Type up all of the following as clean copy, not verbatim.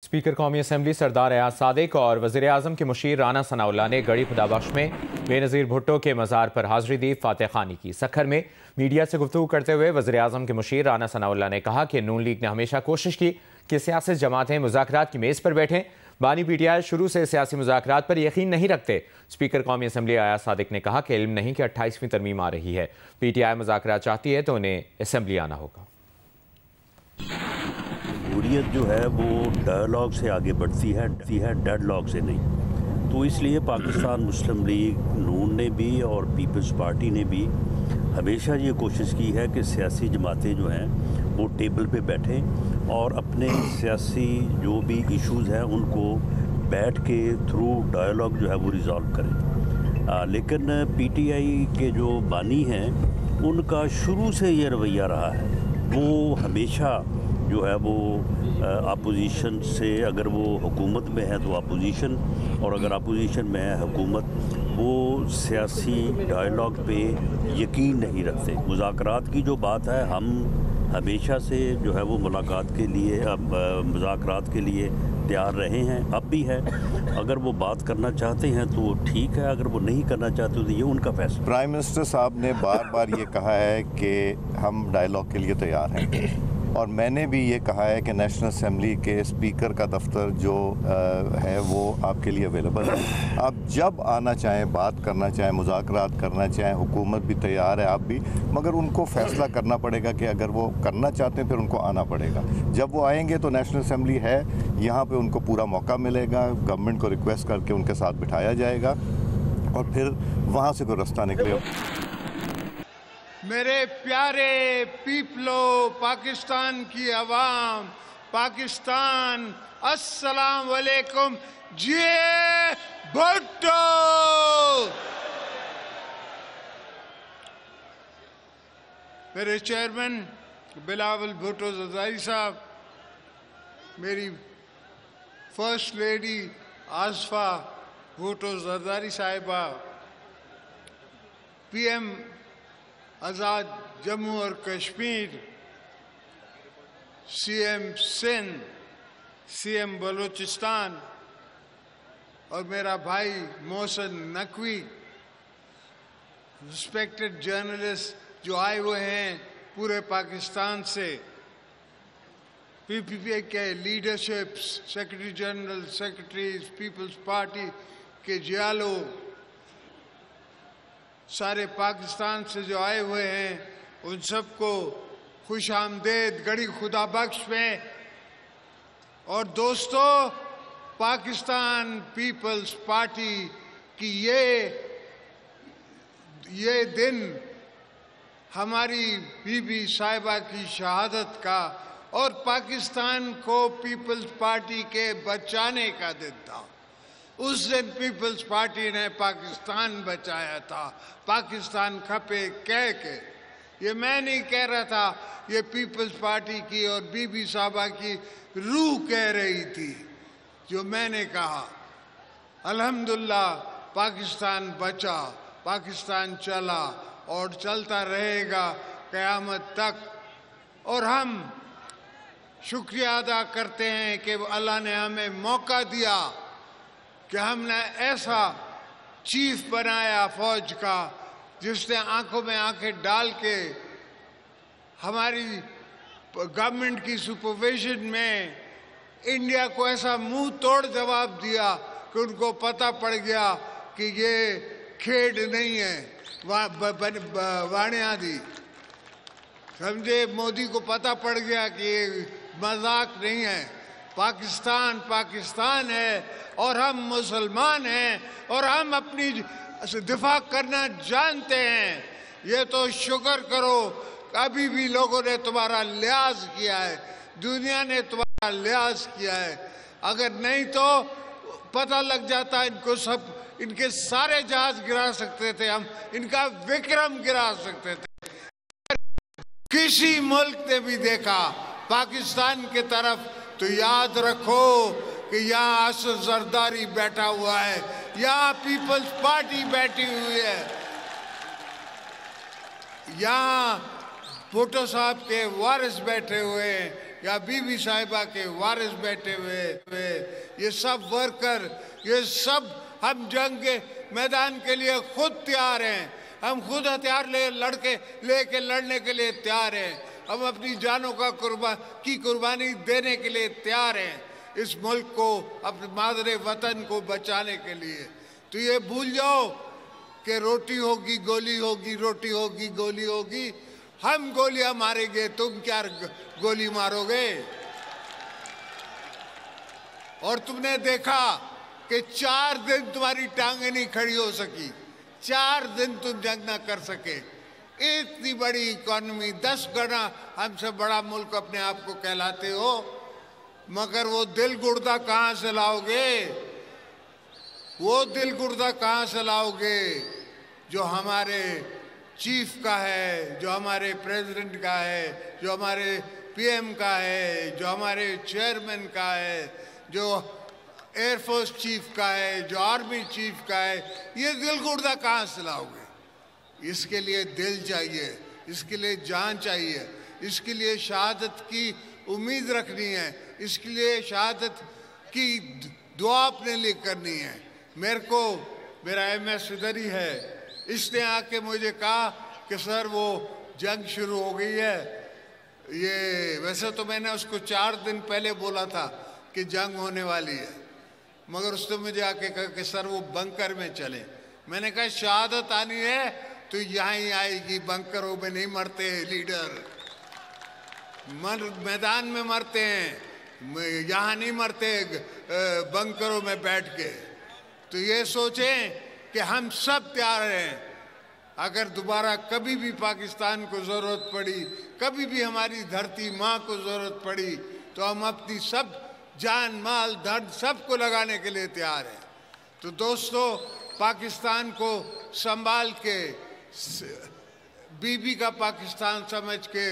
Speaker कौमी assembly सरदार एयाज सादिक और वज़ीर-ए-आज़म के मुशीर राना सनाउल्लाह ने गढ़ी खुदाबख्श में बेनज़ीर भुट्टो के मज़ार पर हाज़री दी, फातह खानी की। सखर में मीडिया से गुफ्तगू करते हुए वज़ीर-ए-आज़म के मुशीर राना सनाउल्लाह ने कहा कि नून लीग ने हमेशा कोशिश की कि सियासी जमातें मुज़ाकरात की मेज़ पर बैठें। बानी पीटीआई शुरू से सियासी मुज़ाकरात पर यकीन नहीं रखते। स्पीकर कौमी असम्बली एयाज सादिक ने कहा कि इल्म नहीं कि 28वीं तरमीम आ रही है। पीटीआई मुज़ाकरात चाहती है तो उन्हें असम्बली आना होगा। जमहूरियत जो है वो डायलॉग से आगे बढ़ती है डेडलॉग से नहीं। तो इसलिए पाकिस्तान मुस्लिम लीग नून ने भी और पीपल्स पार्टी ने भी हमेशा ये कोशिश की है कि सियासी जमातें जो हैं वो टेबल पे बैठें और अपने सियासी जो भी इश्यूज़ हैं उनको बैठ के थ्रू डायलॉग जो है वो रिज़ॉल्व करें। लेकिन पीटीआई के जो बानी हैं उनका शुरू से ये रवैया रहा है, वो हमेशा जो है वो अपोजिशन से, अगर वो हुकूमत में है तो अपोजिशन, और अगर अपोजिशन में है हुकूमत, वो सियासी डायलॉग पे यकीन नहीं रखते। मुज़ाकरात की जो बात है, हम हमेशा से जो है वो मुलाकात के लिए, मुज़ाकरात के लिए तैयार रहे हैं, अब भी है। अगर वो बात करना चाहते हैं तो वो ठीक है, अगर वो नहीं करना चाहते तो ये उनका फैसला। प्राइम मिनिस्टर साहब ने बार बार ये कहा है कि हम डायलॉग के लिए तैयार हैं, और मैंने भी ये कहा है कि नेशनल असम्बली के स्पीकर का दफ्तर जो है वो आपके लिए अवेलेबल है। आप जब आना चाहें, बात करना चाहें, मुज़ाकरात करना चाहें, हुकूमत भी तैयार है, आप भी, मगर उनको फैसला करना पड़ेगा कि अगर वो करना चाहते हैं फिर उनको आना पड़ेगा। जब वो आएंगे तो नेशनल असम्बली है, यहाँ पे उनको पूरा मौका मिलेगा, गवर्नमेंट को रिक्वेस्ट करके उनके साथ बिठाया जाएगा और फिर वहाँ से कोई रास्ता निकलेगा। मेरे प्यारे पीपलो, पाकिस्तान की अवाम, पाकिस्तान, अस्सलाम वालेकुम, जिए भुट्टो। मेरे चेयरमैन बिलावल भुट्टो ज़रदारी साहब, मेरी फर्स्ट लेडी आसफा भुट्टो ज़रदारी साहिबा, पीएम आज़ाद जम्मू और कश्मीर, सीएम सिंध, सीएम बलूचिस्तान, और मेरा भाई मोहसिन नकवी, रिस्पेक्टेड जर्नलिस्ट जो आए हुए हैं पूरे पाकिस्तान से, पीपीपी के leadership, secretary general, secretaries, Peoples Party के जियालो, सारे पाकिस्तान से जो आए हुए हैं उन सबको खुश आमदेद गढ़ी खुदाबख्श में। और दोस्तों, पाकिस्तान पीपल्स पार्टी की ये दिन हमारी बीबी साहिबा की शहादत का और पाकिस्तान को पीपल्स पार्टी के बचाने का दिन था। उस दिन पीपल्स पार्टी ने पाकिस्तान बचाया था, पाकिस्तान खपे कह के। ये मैं नहीं कह रहा था, ये पीपल्स पार्टी की और बीबी साहबा की रूह कह रही थी जो मैंने कहा। अल्हम्दुलिल्लाह पाकिस्तान बचा, पाकिस्तान चला और चलता रहेगा क़यामत तक। और हम शुक्रिया अदा करते हैं कि अल्लाह ने हमें मौका दिया कि हमने ऐसा चीफ बनाया फौज का जिसने आंखों में आंखें डाल के हमारी गवर्नमेंट की सुपरविजन में इंडिया को ऐसा मुंह तोड़ जवाब दिया कि उनको पता पड़ गया कि ये खेड नहीं है, वाणिया दी, समझे। मोदी को पता पड़ गया कि ये मजाक नहीं है। पाकिस्तान पाकिस्तान है और हम मुसलमान हैं और हम अपनी दिफा करना जानते हैं। ये तो शुक्र करो अभी भी लोगों ने तुम्हारा लिहाज किया है, दुनिया ने तुम्हारा लिहाज किया है। अगर नहीं तो पता लग जाता इनको सब, इनके सारे जहाज गिरा सकते थे हम, इनका विक्रम गिरा सकते थे। किसी मुल्क ने भी देखा पाकिस्तान की तरफ तो याद रखो कि यहाँ असद जरदारी बैठा हुआ है, यहाँ पीपल्स पार्टी बैठी हुई है, यहाँ भुट्टो साहब के वारिस बैठे हुए हैं, या बीबी साहिबा के वारिस बैठे हुए, ये सब वर्कर, ये सब हम जंग के मैदान के लिए खुद तैयार हैं। हम खुद हथियार लेके लड़ने के लिए तैयार हैं। हम अपनी जानों का कुर्बानी देने के लिए तैयार हैं इस मुल्क को, अपने मादरे वतन को बचाने के लिए। तो ये भूल जाओ कि रोटी होगी गोली होगी, रोटी होगी गोली होगी। हम गोलियां मारेंगे, तुम क्या गोली मारोगे? और तुमने देखा कि 4 दिन तुम्हारी टांगें नहीं खड़ी हो सकी, 4 दिन तुम जंग ना कर सके। इतनी बड़ी इकोनॉमी, 10 गुना हमसे बड़ा मुल्क अपने आप को कहलाते हो, मगर वो दिल गुर्दा कहाँ से लाओगे? वो दिल गुर्दा कहाँ से लाओगे जो हमारे चीफ का है, जो हमारे प्रेसिडेंट का है, जो हमारे पीएम का है, जो हमारे चेयरमैन का है, जो एयरफोर्स चीफ का है, जो आर्मी चीफ का है? ये दिल गुर्दा कहाँ से लाओगे? इसके लिए दिल चाहिए, इसके लिए जान चाहिए, इसके लिए शहादत की उम्मीद रखनी है, इसके लिए शहादत की दुआ अपने लिए करनी है। मेरा MS इधर ही है, इसने आके मुझे कहा कि सर वो जंग शुरू हो गई है। ये वैसे तो मैंने उसको 4 दिन पहले बोला था कि जंग होने वाली है, मगर उसने मुझे आके कहा कि सर वो बंकर में चले। मैंने कहा शहादत आनी है तो यहाँ ही आएगी, बंकरों में नहीं मरते लीडर, मैदान में मरते हैं, यहाँ नहीं मरते बंकरों में बैठ के। तो ये सोचें कि हम सब तैयार हैं। अगर दोबारा कभी भी पाकिस्तान को ज़रूरत पड़ी, कभी भी हमारी धरती माँ को ज़रूरत पड़ी, तो हम अपनी सब जान माल धन सबको लगाने के लिए तैयार हैं। तो दोस्तों, पाकिस्तान को संभाल के, बीबी का पाकिस्तान समझ के,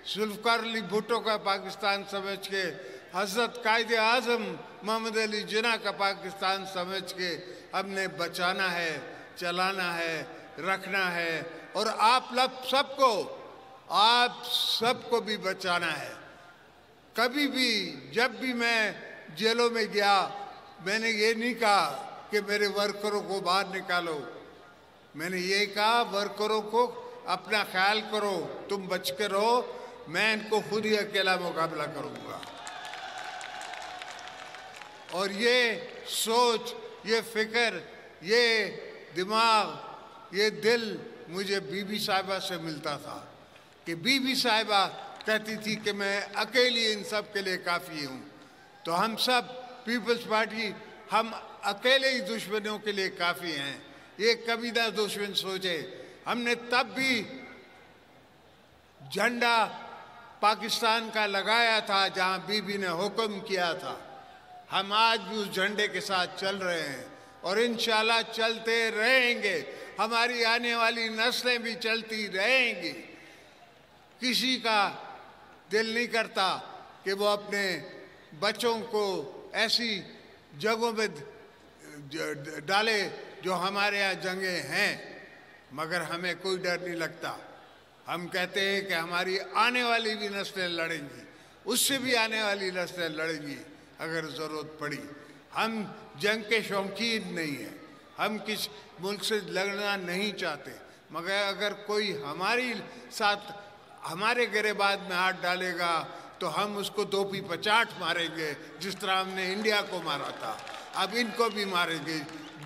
जुल्फ़िकार अली भुट्टो का पाकिस्तान समझ के, हज़रत कायदे आज़म मोहम्मद अली जिन्ना का पाकिस्तान समझ के हमने बचाना है, चलाना है, रखना है। और आप सबको भी बचाना है। कभी भी जब भी मैं जेलों में गया, मैंने ये नहीं कहा कि मेरे वर्करों को बाहर निकालो, मैंने ये कहा वर्करों को अपना ख्याल करो, तुम बच के रहो, मैं इनको खुद ही अकेला मुकाबला करूंगा। और ये सोच, ये फिक्र, ये दिमाग, ये दिल मुझे बीबी साहिबा से मिलता था कि बीबी साहिबा कहती थी कि मैं अकेली इन सब के लिए काफ़ी हूँ। तो हम सब पीपल्स पार्टी, हम अकेले ही दुश्मनों के लिए काफ़ी हैं। ये कभी ना दुश्मन सोचे। हमने तब भी झंडा पाकिस्तान का लगाया था जहाँ बीबी ने हुक्म किया था। हम आज भी उस झंडे के साथ चल रहे हैं और इंशाल्लाह चलते रहेंगे। हमारी आने वाली नस्लें भी चलती रहेंगी। किसी का दिल नहीं करता कि वो अपने बच्चों को ऐसी जगहों में डाले जो हमारे यहाँ जंगें हैं, मगर हमें कोई डर नहीं लगता। हम कहते हैं कि हमारी आने वाली भी नस्लें लड़ेंगी, उससे भी आने वाली नस्लें लड़ेंगी अगर ज़रूरत पड़ी। हम जंग के शौकीन नहीं हैं, हम किस मुल्क से लड़ना नहीं चाहते, मगर अगर कोई हमारी साथ हमारे गिरेबान में हाथ डालेगा तो हम उसको 2 पी 50 मारेंगे, जिस तरह हमने इंडिया को मारा था। अब इनको भी मारेंगे।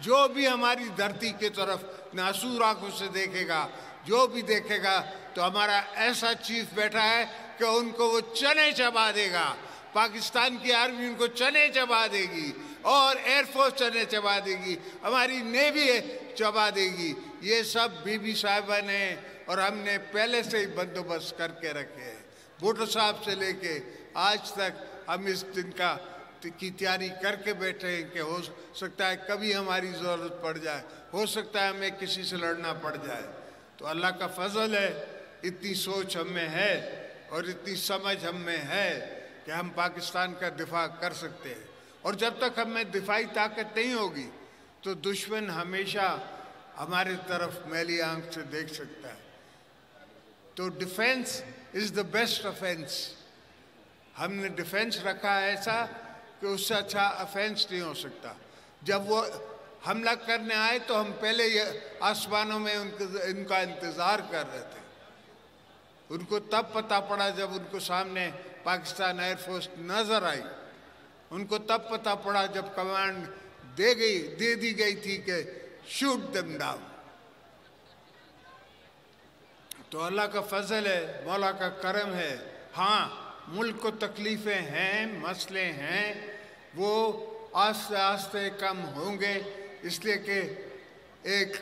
जो भी हमारी धरती की तरफ नासूर आंखों से देखेगा, जो भी देखेगा, तो हमारा ऐसा चीफ बैठा है कि उनको वो चने चबा देगा। पाकिस्तान की आर्मी उनको चने चबा देगी और एयरफोर्स चने चबा देगी, हमारी नेवी चबा देगी। ये सब बीबी साहिबा ने और हमने पहले से ही बंदोबस्त करके रखे हैं। भुट्टो साहब से लेके आज तक हम इस दिन की तैयारी करके बैठे हैं कि हो सकता है कभी हमारी ज़रूरत पड़ जाए, हो सकता है हमें किसी से लड़ना पड़ जाए। तो अल्लाह का फजल है, इतनी सोच हम में है और इतनी समझ हम में है कि हम पाकिस्तान का दिफा कर सकते हैं। और जब तक हम में दिफाई ताकत नहीं होगी तो दुश्मन हमेशा हमारे तरफ मैली आंख से देख सकता है। तो defence is the best offence. हमने डिफेंस रखा है ऐसा कि उससे अच्छा ऑफेंस नहीं हो सकता। जब वो हमला करने आए तो हम पहले ये आसमानों में इनका इंतज़ार कर रहे थे। उनको तब पता पड़ा जब उनको सामने पाकिस्तान एयरफोर्स नज़र आई। उनको तब पता पड़ा जब कमांड दे दी गई थी कि शूट देम डाउन। तो अल्लाह का फजल है, मौला का करम है। हाँ, मुल्क को तकलीफ़ें हैं, मसले हैं, वो आस्ते आस्ते कम होंगे, इसलिए कि एक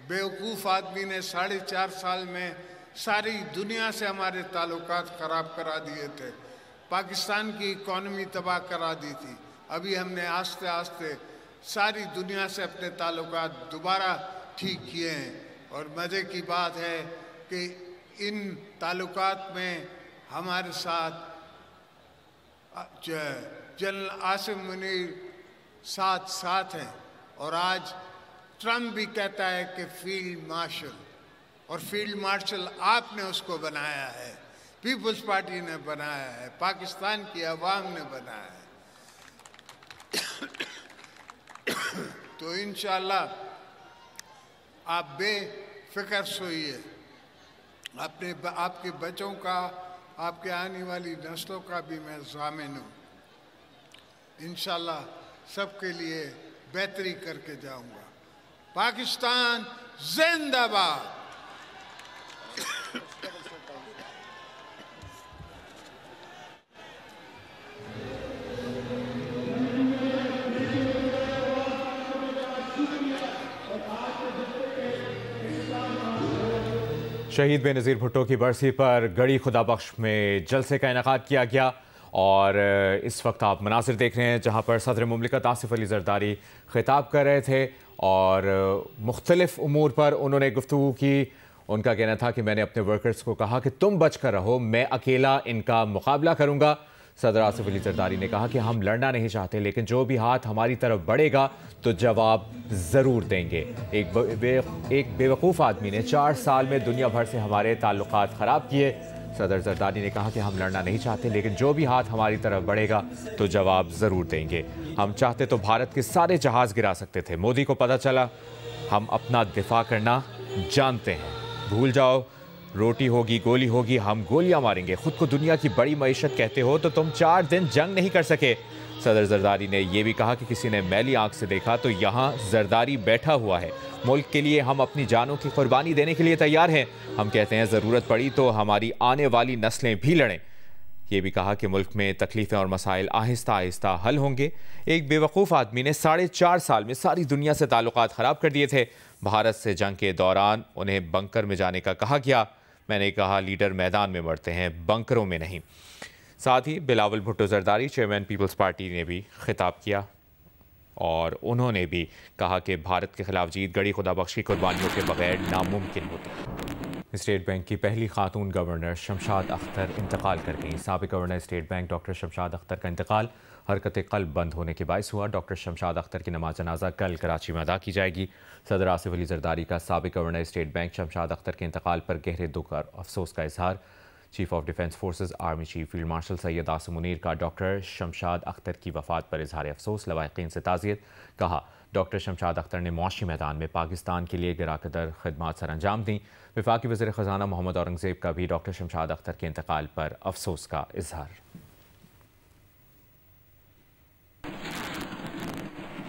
बेवकूफ़ आदमी ने 4.5 साल में सारी दुनिया से हमारे ताल्लुकात ख़राब करा दिए थे, पाकिस्तान की इकॉनमी तबाह करा दी थी। अभी हमने आस्ते आस्ते सारी दुनिया से अपने ताल्लुकात दोबारा ठीक किए हैं। और मज़े की बात है कि इन ताल्लुकात में हमारे साथ जनरल आसिम मुनीर साथ हैं। और आज ट्रम्प भी कहता है कि फील्ड मार्शल, और फील्ड मार्शल आपने उसको बनाया है, पीपल्स पार्टी ने बनाया है, पाकिस्तान की आवाम ने बनाया है। तो इंशाअल्लाह आप बेफिक्र सोइए। आपके बच्चों का, आपके आने वाली नस्लों का भी मैं ज़ामिन हूँ। इंशाअल्लाह सबके लिए बेहतरी करके जाऊंगा। पाकिस्तान जिंदाबाद। शहीद बेनज़ीर भुट्टो की बरसी पर गढ़ी खुदाबख्श में जलसे का इनेकाद किया गया और इस वक्त आप मनासिर देख रहे हैं जहां पर सदर मुमलिकत आसिफ अली ज़रदारी खिताब कर रहे थे और मुख्तलिफ उमूर पर उन्होंने गुफ्तगू की। उनका कहना था कि मैंने अपने वर्कर्स को कहा कि तुम बच कर रहो, मैं अकेला इनका मुकाबला करूंगा। सदर आसिफ अली ज़रदारी ने कहा कि हम लड़ना नहीं चाहते, लेकिन जो भी हाथ हमारी तरफ बढ़ेगा तो जवाब ज़रूर देंगे। एक बेवकूफ़ आदमी ने 4 साल में दुनिया भर से हमारे ताल्लुकात ख़राब किए। सदर ज़रदारी ने कहा कि हम लड़ना नहीं चाहते, लेकिन जो भी हाथ हमारी तरफ बढ़ेगा तो जवाब ज़रूर देंगे। हम चाहते तो भारत के सारे जहाज़ गिरा सकते थे, मोदी को पता चला हम अपना दिफा करना जानते हैं। भूल जाओ, रोटी होगी गोली होगी, हम गोलियां मारेंगे। खुद को दुनिया की बड़ी मईशत कहते हो तो तुम 4 दिन जंग नहीं कर सके। सदर ज़रदारी ने यह भी कहा कि किसी ने मैली आंख से देखा तो यहाँ ज़रदारी बैठा हुआ है। मुल्क के लिए हम अपनी जानों की कुर्बानी देने के लिए तैयार हैं। हम कहते हैं ज़रूरत पड़ी तो हमारी आने वाली नस्लें भी लड़ें। ये भी कहा कि मुल्क में तकलीफ़ें और मसाइल आहिस्ता आहिस्ता हल होंगे। एक बेवकूफ़ आदमी ने 4.5 साल में सारी दुनिया से ताल्लुकात ख़राब कर दिए थे। भारत से जंग के दौरान उन्हें बंकर में जाने का कहा गया। मैंने कहा लीडर मैदान में मरते हैं, बंकरों में नहीं। साथ ही Bilawal Bhutto Zardari chairman Peoples Party ने भी खिताब किया और उन्होंने भी कहा कि भारत के खिलाफ जीत गढ़ी खुदाबख्श की कुर्बानियों के बगैर नामुमकिन होती। स्टेट बैंक की पहली खातून गवर्नर शमशाद अख्तर इंतकाल कर गईं। साबिक governor state bank doctor Shamshad Akhtar का इंतकाल हरकत क़ल्ब बंद होने के बायस हुआ। डॉक्टर शमशाद अख्तर की नमाज जनाजा कल कराची में अदा की जाएगी। सदर आसिफ अली ज़रदारी का साबिक governor state bank Shamshad Akhtar के इंतकाल पर गहरे दुख और अफसोस का इजहार। Chief of defence forces army chief field marshal Syed Asim Munir का डॉक्टर शमशाद अख्तर की वफ़ात पर इजहार अफसोस। लवाहिकीन से ताज़ियत। कहा डॉक्टर शमशाद अख्तर ने मुआशी मैदान में पाकिस्तान के लिए गिराकदर खिदमात सर अंजाम दी। वफाकी वज़ीर ख़जाना मोहम्मद औरंगज़ेब का भी डॉक्टर शमशाद अख्तर के इंतकाल पर अफसोस का इजहार।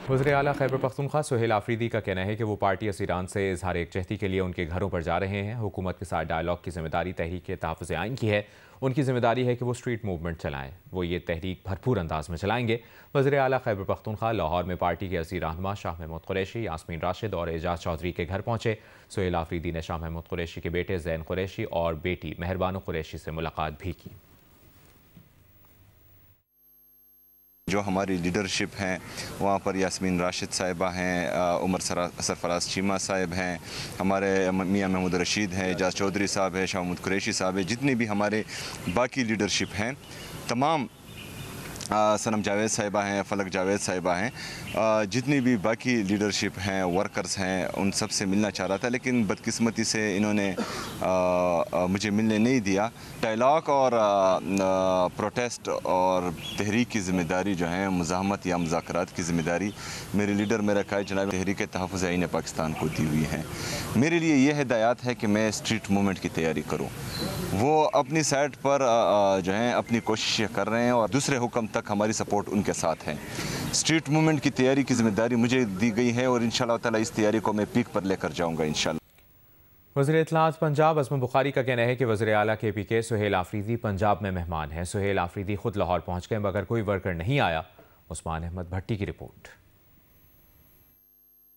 वज़ीर आला खैबर पख्तूनख्वा सुहेल आफरीदी का कहना है कि वो पार्टी असीरान से इजहार एकजहती के लिए उनके घरों पर जा रहे हैं। हुकूमत के साथ डायलॉग की जिम्मेदारी तहरीक तहफ़्फ़ुज़ आइन की है। उनकी जिम्मेदारी है कि वो स्ट्रीट मूवमेंट चलाएं। वो ये तहरीक भरपूर अंदाज में चलाएंगे। वज़ीर आला खैबर पख्तूनख्वा लाहौर में पार्टी के अज़ीर रहनुमा शाह महमूद कुरैशी, यास्मीन राशिद और एजाज चौधरी के घर पहुंचे। सुहेल आफरीदी ने शाह महमूद कुरैशी के बेटे ज़ैन कुरैशी और बेटी मेहरबानो कुरैशी से मुलाकात भी की। जो हमारी लीडरशिप हैं वहाँ पर यास्मीन राशिद साहिबा हैं, उमर सरफराज चीमा साहिब हैं, हमारे मियाँ महमूद रशीद हैं, एजाज चौधरी साहब है, शाह महमूद कुरैशी साहब है, जितनी भी हमारे बाकी लीडरशिप हैं तमाम सनम जावेद साहिबा हैं, फलक जावेद साहिबा हैं, जितनी भी बाकी लीडरशिप हैं, वर्कर्स हैं, उन सब से मिलना चाह रहा था, लेकिन बदकिस्मती से इन्होंने मुझे मिलने नहीं दिया। डायलॉग और प्रोटेस्ट और तहरीक की ज़िम्मेदारी जो है, मुज़ाहमत या मुज़ाकरात की ज़िम्मेदारी मेरे लीडर मेरा कायद जनाब तहरीक तहफ़्फ़ुज़ आईन पाकिस्तान को दी हुई है। मेरे लिए ये हिदायत है कि मैं स्ट्रीट मूवमेंट की तैयारी करूँ। वो अपनी साइड पर जो है अपनी कोशिशें कर रहे हैं और दूसरे हुक्म तक हमारी सपोर्ट उनके साथ है। स्ट्रीट मूवमेंट की तैयारी की जिम्मेदारी मुझे दी गई है और इंशाल्लाह ताला इस तैयारी को मैं पीक पर लेकर जाऊंगा इंशाल्लाह। वज़ीर इत्तलाआत पंजाब अज़म बुखारी का कहना है कि वज़ीर आला KPK सुहेल आफरीदी पंजाब में मेहमान हैं। सुहेल आफरीदी खुद लाहौर पहुँच गए मगर कोई वर्कर नहीं आया। उस्मान अहमद भट्टी की रिपोर्ट।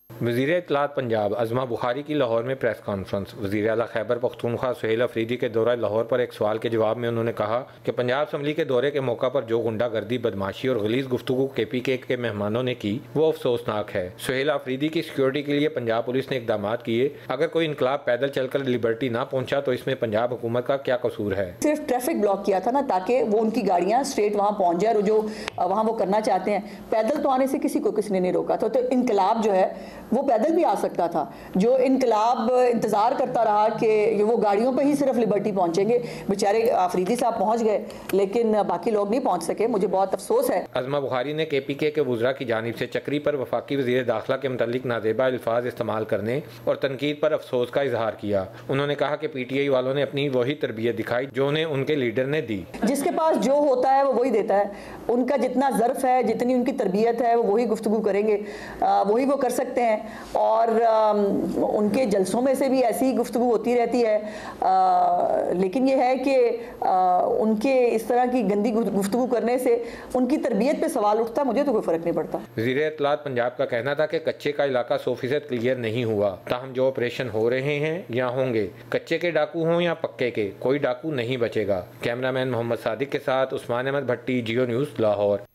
वज़ीर इत्तलाआत पंजाब अज़मा बुखारी की लाहौर में प्रेस कॉन्फ्रेंस। वज़ीर आला खैबर पख्तूनख्वा सुहेल आफरीदी के दौरा लाहौर पर एक सवाल के जवाब में उन्होंने कहा कि पंजाब असम्बली के दौरे के मौका पर जो गुंडागर्दी, बदमाशी और गलीज़ गुफ्तगू KPK के मेहमानों ने की वो अफसोसनाक है। सुहेल आफरीदी की सिक्योरिटी के लिए पंजाब पुलिस ने इकदाम किए। अगर कोई इनकलाब पैदल चलकर लिबर्टी ना पहुंचा तो इसमें पंजाब हुकूमत का क्या कसूर है? सिर्फ ट्रैफिक ब्लॉक किया था ना, ताकि वो उनकी गाड़ियां स्ट्रेट वहां पहुंच जाए और जो वहां वो करना चाहते हैं, पैदल तो आने से किसी ने नहीं रोका था। तो इनकलाब जो है वो पैदल भी आ सकता था। जो इनकलाब इंतजार करता रहा कि वो गाड़ियों पे ही सिर्फ लिबर्टी पहुंचेंगे, बेचारे आफरीदी साहब पहुंच गए लेकिन बाकी लोग नहीं पहुंच सके। मुझे बहुत अफसोस है। अज़मा बुखारी ने KPK के वुज़रा की जानिब से चक्री पर वफाकी वज़ीर दाखिला के मुतालिक नाजेबा अल्फाज इस्तेमाल करने और तनकीद पर अफसोस का इजहार किया। उन्होंने कहा कि PTI वालों ने अपनी वही तरबियत दिखाई जो उन्हें उनके लीडर ने दी। जिसके पास जो होता है वो वही देता है। उनका जितना ज़र्फ है, जितनी उनकी तरबियत है, वो वही गुफ्तगू करेंगे, वही वो कर सकते हैं। और उनके जलसों में से भी ऐसी ही गुफ्तगू होती रहती है। लेकिन ये है कि उनके इस तरह की गंदी गुफ्तगू करने से उनकी तरबियत पे सवाल उठता, मुझे तो कोई फ़र्क नहीं पड़ता। वज़ीर इत्तलाआत पंजाब का कहना था कि कच्चे का इलाका 100% क्लियर नहीं हुआ, ताहम जो ऑपरेशन हो रहे हैं या होंगे, कच्चे के डाकू हों या पक्के के, कोई डाकू नहीं बचेगा। कैमरामैन मोहम्मद सादिक के साथ उस्मान अहमद भट्टी, जियो न्यूज़, लाहौर।